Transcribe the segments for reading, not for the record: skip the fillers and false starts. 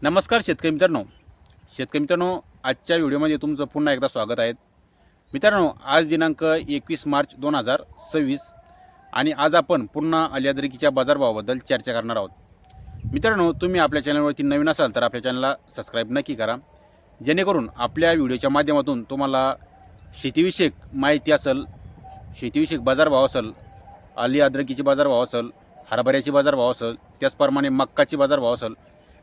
नमस्कार शेतकरी मित्रांनो, आजच्या व्हिडिओमध्ये तुमचं पुन्हा एकदा स्वागत आहे। मित्रांनो, आज दिनांक 21 मार्च 2026 आणि आज आपण पुन्हा अलियादरकीच्या बाजारभावाबद्दल चर्चा करणार आहोत। मित्रांनो, तुम्ही आपल्या चॅनलवरती नवीन असाल तर आपल्या चॅनलला सबस्क्राईब नक्की करा, जेणेकरून आपल्या व्हिडिओच्या माध्यमातून तुम्हाला शेतीविषयक माहिती असेल, शेतीविषयक बाजारभाव असेल, अलियादरकीचे बाजारभाव असेल, हरभऱ्याचे बाजारभाव असेल, त्याचप्रमाणे मक्काचे बाजारभाव असेल,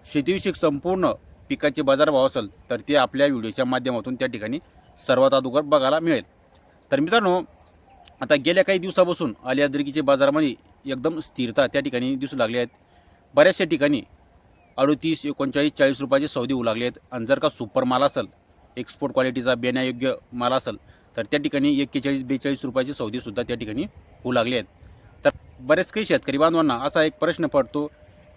शेतीविषयक संपूर्ण पिकाचे बाजारभाव असेल तर ते आपल्या व्हिडिओच्या माध्यमातून त्या ठिकाणी सर्वात अगोदर बघायला मिळेल। तर मित्रांनो, आता गेल्या काही दिवसापासून अलियादरकीचे बाजारामध्ये एकदम स्थिरता त्या ठिकाणी दिसू लागली आहेत। बऱ्याचशा ठिकाणी 38, 39, 40 रुपयाचे सौदे होऊ लागले आहेत। आणि जर का सुपर माल असेल, एक्सपोर्ट क्वालिटीचा बेण्यायोग्य माल असेल तर त्या ठिकाणी 41, 42 रुपयाचे सौदेसुद्धा त्या ठिकाणी होऊ लागले आहेत। तर बरेच काही शेतकरी बांधवांना असा एक प्रश्न पडतो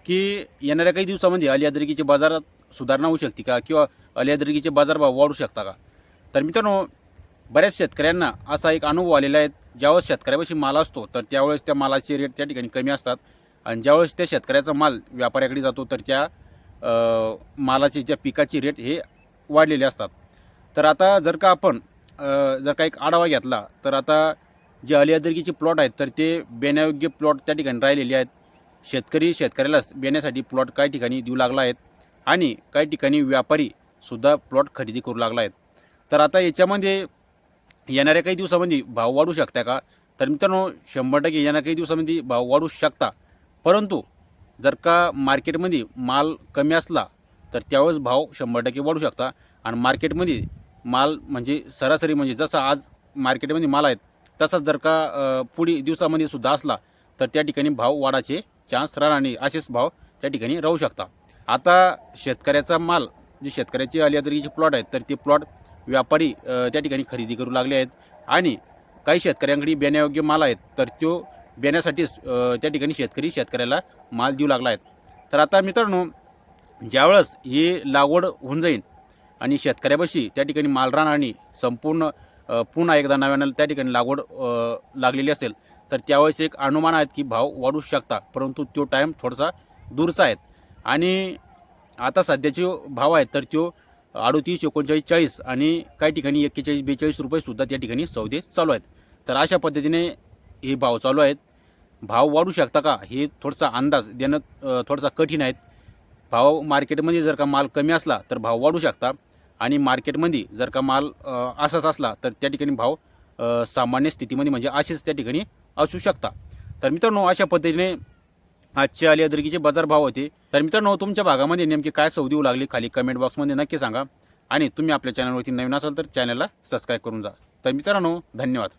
की येणाऱ्या काही दिवसामध्ये अलियादरकीचे बाजारात सुधारणा होऊ शकते का, किंवा अलियादरकीचे बाजारभाव वाढू शकता का। तर मित्रांनो, बऱ्याच शेतकऱ्यांना असा एक अनुभव आलेला आहे, ज्यावेळेस शेतकऱ्यापाशी माल असतो तर त्यावेळेस त्या मालाचे रेट त्या ठिकाणी कमी असतात, आणि ज्यावेळेस त्या शेतकऱ्याचा माल व्यापाऱ्याकडे जातो तर त्या मालाचे ज्या पिकाचे रेट हे वाढलेले असतात। तर आता जर का आपण जर का एक आढावा घेतला तर आता जे अलियादरकीचे प्लॉट आहेत तर ते बेण्यायोग्य प्लॉट त्या ठिकाणी राहिलेले आहेत। शेतकरी शेतकऱ्याला बेण्यासाठी प्लॉट काही ठिकाणी देऊ लागला आहेत, आणि काही ठिकाणी व्यापारीसुद्धा प्लॉट खरेदी करू लागला आहेत। तर आता याच्यामध्ये येणाऱ्या काही दिवसामध्ये भाव वाढू शकता का। तर मित्रांनो, 100% येणाऱ्या काही दिवसामध्ये भाव वाढू शकता, परंतु जर का मार्केटमध्ये माल कमी असला तर त्यावेळेस भाव 100% वाढू शकता। आणि मार्केटमध्ये माल म्हणजे सरासरी म्हणजे जसं आज मार्केटमध्ये माल आहेत तसाच जर का पुढील दिवसामध्ये सुद्धा असला तर त्या ठिकाणी भाव वाढाचे चान्स राहणार नाही, असेच भाव त्या ठिकाणी राहू शकता। आता शेतकऱ्याचा माल, जे शेतकऱ्याचे अलियादरकीचे प्लॉट आहेत तर ते प्लॉट व्यापारी त्या ठिकाणी खरेदी करू लागले आहेत, आणि काही शेतकऱ्यांकडे बेण्यायोग्य माल आहेत तर तो बेण्यासाठीच त्या ठिकाणी शेतकऱ्याला माल देऊ लागला आहेत। तर आता मित्रांनो, ज्यावेळेस ही लागवड होऊन जाईल आणि शेतकऱ्यापाशी त्या ठिकाणी माल राहणार आणि संपूर्ण पुन्हा एकदा नव्यानं त्या ठिकाणी लागवड लागलेली असेल तर त्यावेळेस एक अनुमान आहेत की भाव वाढू शकता, परंतु तो टाईम थोडासा दूरचा आहे। आणि आता सध्याचे भाव आहेत तर तो 38, 39, 40 आणि काही ठिकाणी 41, 42 रुपयेसुद्धा त्या ठिकाणी सौदे चालू आहेत। तर अशा पद्धतीने हे भाव चालू आहेत। भाव वाढू शकता का हे थोडासा अंदाज देणं थोडासा कठीण आहे। भाव मार्केटमध्ये जर का माल कमी असला तर भाव वाढू शकता, आणि मार्केटमध्ये जर का माल असाच असला तर त्या ठिकाणी भाव सामान्य स्थितीमध्ये म्हणजे असेच त्या ठिकाणी असू शकता। तर मित्रांनो, अशा पद्धतीने आजचे अलियादरकीचे बाजारभाव होते। तर मित्रांनो, तुमच्या भागामध्ये नेमके काय सौदे होऊ लागले खाली कमेंट बॉक्समध्ये नक्की सांगा, आणि तुम्ही आपल्या चॅनलवरती नवीन असाल तर चॅनलला सबस्क्राईब करून जा। तर मित्रांनो, धन्यवाद।